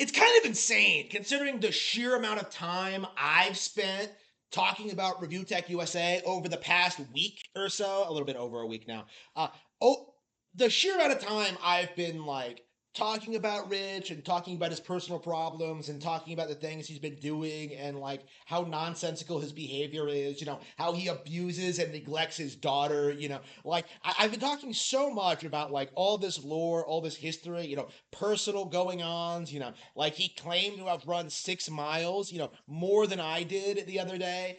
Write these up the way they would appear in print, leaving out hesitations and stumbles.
It's kind of insane considering the sheer amount of time I've spent talking about Review Tech USA over the past week or so, a little bit over a week now. Oh, the sheer amount of time I've been like talking about Rich and talking about his personal problems and talking about the things he's been doing and like how nonsensical his behavior is, how he abuses and neglects his daughter, like I've been talking so much about like all this lore, all this history, personal going ons, like he claimed to have run 6 miles, more than I did the other day.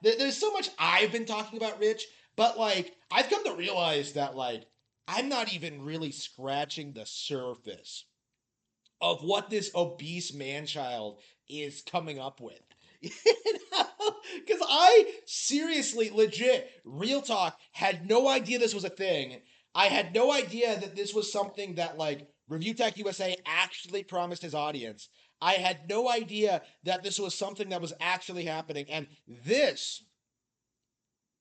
There's so much I've been talking about Rich, but like I've come to realize that like I'm not even really scratching the surface of what this obese man-child is coming up with. Because I seriously, legit, real talk, had no idea this was a thing. I had no idea that this was something that, like, Review Tech USA actually promised his audience. I had no idea that this was something that was actually happening. And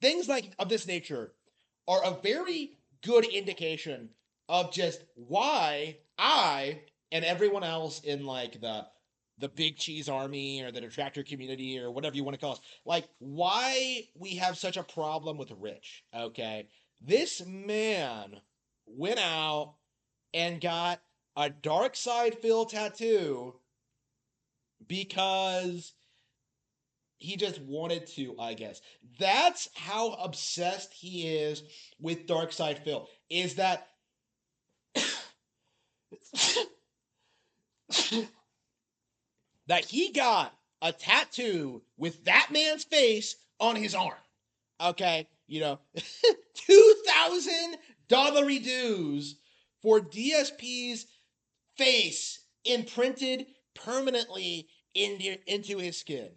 things like of this nature are a very good indication of just why I and everyone else in like the big cheese army or the detractor community or whatever you want to call us, like why we have such a problem with Rich. Okay, this man went out and got a DarkSydePhil tattoo because he just wanted to, I guess. That's how obsessed he is with DarkSydePhil. Is that that he got a tattoo with that man's face on his arm. Okay, $2,000 dues for DSP's face imprinted permanently into his skin.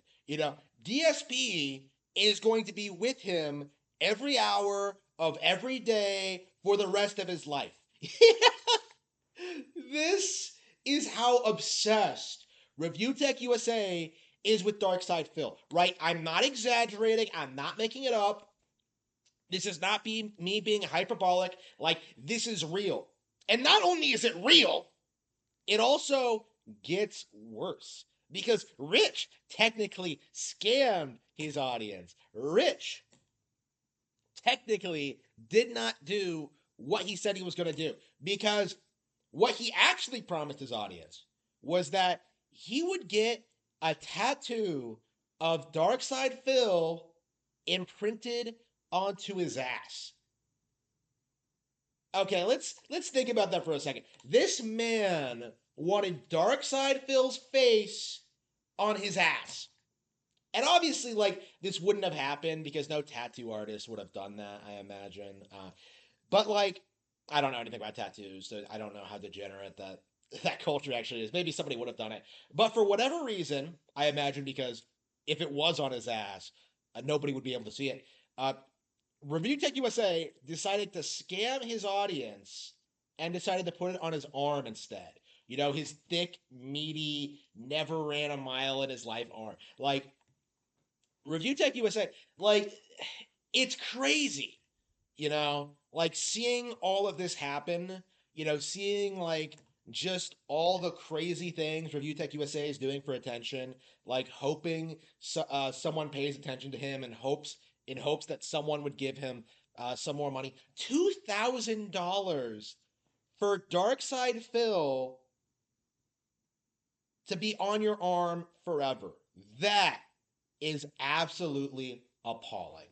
DSP is going to be with him every hour of every day for the rest of his life. This is how obsessed Review Tech USA is with DarkSydePhil, right? I'm not exaggerating. I'm not making it up. This is not me being hyperbolic. Like, this is real. And not only is it real, it also gets worse. Because Rich technically scammed his audience. Rich technically did not do what he said he was going to do. Because what he actually promised his audience was that he would get a tattoo of DarkSydePhil imprinted onto his ass. Okay, let's think about that for a second. This man wanted DarkSydePhil's face on his ass. And obviously, like, this wouldn't have happened because no tattoo artist would have done that, I imagine. But, like, I don't know anything about tattoos, so I don't know how degenerate that culture actually is. Maybe somebody would have done it. But for whatever reason, I imagine because if it was on his ass, nobody would be able to see it. Review Tech USA decided to scam his audience and decided to put it on his arm instead. His thick, meaty, never ran a mile in his life arm. Like, Review Tech USA, like, it's crazy, like seeing all of this happen, seeing like just all the crazy things Review Tech USA is doing for attention, like hoping someone pays attention to him and in hopes that someone would give him some more money. $2,000 for DarkSydePhil to be on your arm forever. That is absolutely appalling.